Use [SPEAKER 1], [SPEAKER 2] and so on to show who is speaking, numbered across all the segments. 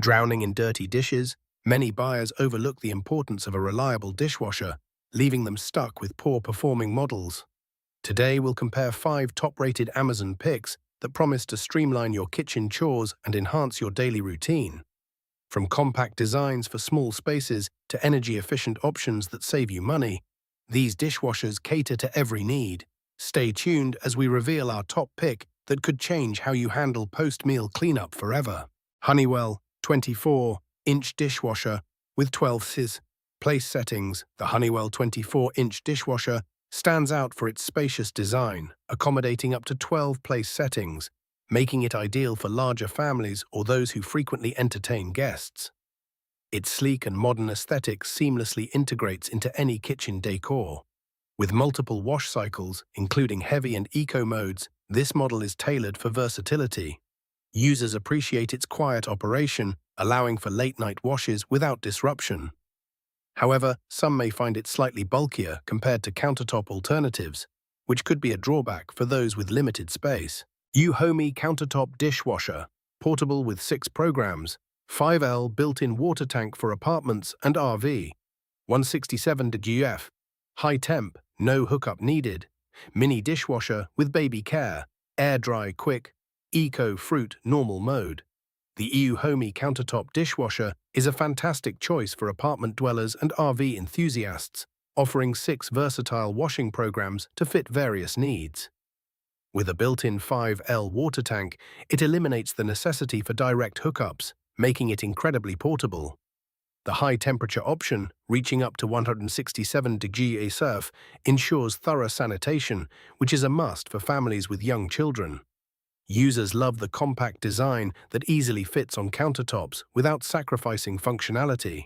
[SPEAKER 1] Drowning in dirty dishes, many buyers overlook the importance of a reliable dishwasher, leaving them stuck with poor-performing models. Today we'll compare 5 top-rated Amazon picks that promise to streamline your kitchen chores and enhance your daily routine. From compact designs for small spaces to energy-efficient options that save you money, these dishwashers cater to every need. Stay tuned as we reveal our top pick that could change how you handle post-meal cleanup forever. Honeywell 24-inch dishwasher with 12 place settings. The Honeywell 24-inch dishwasher stands out for its spacious design, accommodating up to 12 place settings, making it ideal for larger families or those who frequently entertain guests. Its sleek and modern aesthetic seamlessly integrates into any kitchen decor. With multiple wash cycles, including heavy and eco modes, this model is tailored for versatility. Users appreciate its quiet operation, allowing for late-night washes without disruption. However, some may find it slightly bulkier compared to countertop alternatives, which could be a drawback for those with limited space. EUHOMY Countertop Dishwasher, portable with 6 programs, 5L built-in water tank for apartments and RV, 167 degf, high temp, no hookup needed, mini dishwasher with baby care, air dry quick, eco fruit normal mode. The EUHOMY Countertop Dishwasher is a fantastic choice for apartment dwellers and RV enthusiasts, offering 6 versatile washing programs to fit various needs. With a built-in 5L water tank, it eliminates the necessity for direct hookups, making it incredibly portable. The high-temperature option, reaching up to 167 degrees Celsius, ensures thorough sanitation, which is a must for families with young children. Users love the compact design that easily fits on countertops without sacrificing functionality.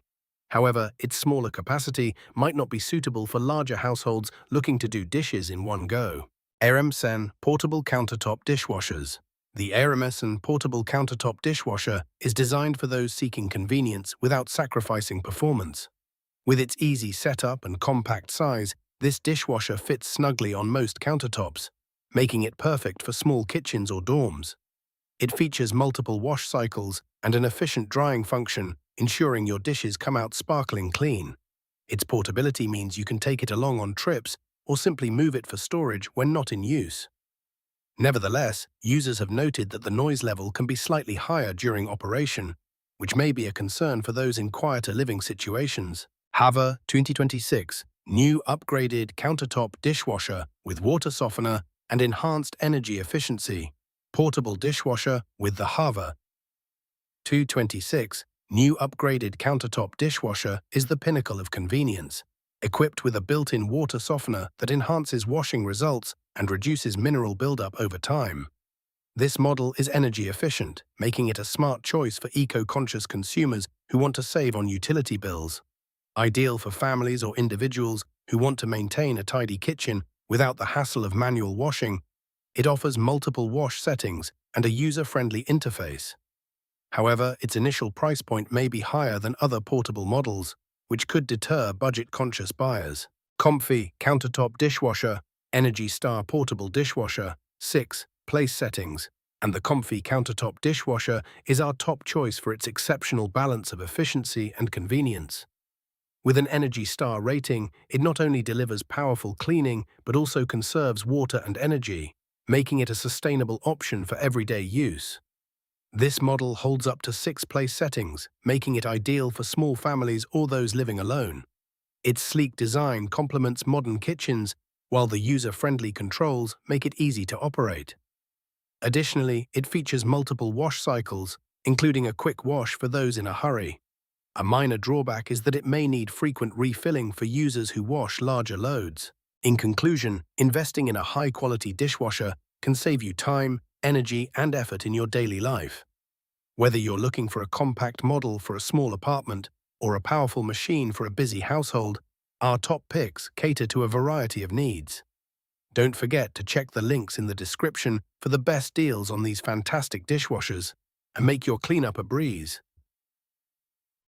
[SPEAKER 1] However, its smaller capacity might not be suitable for larger households looking to do dishes in one go. AIRMSEN Portable Countertop Dishwashers. The AIRMSEN Portable Countertop Dishwasher is designed for those seeking convenience without sacrificing performance. With its easy setup and compact size, this dishwasher fits snugly on most countertops, making it perfect for small kitchens or dorms. It features multiple wash cycles and an efficient drying function, ensuring your dishes come out sparkling clean. Its portability means you can take it along on trips or simply move it for storage when not in use. Nevertheless, users have noted that the noise level can be slightly higher during operation, which may be a concern for those in quieter living situations. HAVA 2026 New upgraded countertop dishwasher with water softener and enhanced energy efficiency. Portable dishwasher with the HAVA 226 New upgraded countertop dishwasher is the pinnacle of convenience, equipped with a built-in water softener that enhances washing results and reduces mineral buildup over time. This model is energy efficient, making it a smart choice for eco-conscious consumers who want to save on utility bills. Ideal for families or individuals who want to maintain a tidy kitchen without the hassle of manual washing, it offers multiple wash settings and a user-friendly interface. However, its initial price point may be higher than other portable models, which could deter budget-conscious buyers. COMFEE Countertop Dishwasher, Energy Star Portable Dishwasher, 6 place settings, and the COMFEE Countertop Dishwasher is our top choice for its exceptional balance of efficiency and convenience. With an Energy Star rating, it not only delivers powerful cleaning but also conserves water and energy, making it a sustainable option for everyday use. This model holds up to 6 place settings, making it ideal for small families or those living alone. Its sleek design complements modern kitchens, while the user-friendly controls make it easy to operate. Additionally, it features multiple wash cycles, including a quick wash for those in a hurry. A minor drawback is that it may need frequent refilling for users who wash larger loads. In conclusion, investing in a high-quality dishwasher can save you time, energy, and effort in your daily life. Whether you're looking for a compact model for a small apartment or a powerful machine for a busy household, our top picks cater to a variety of needs. Don't forget to check the links in the description for the best deals on these fantastic dishwashers and make your cleanup a breeze.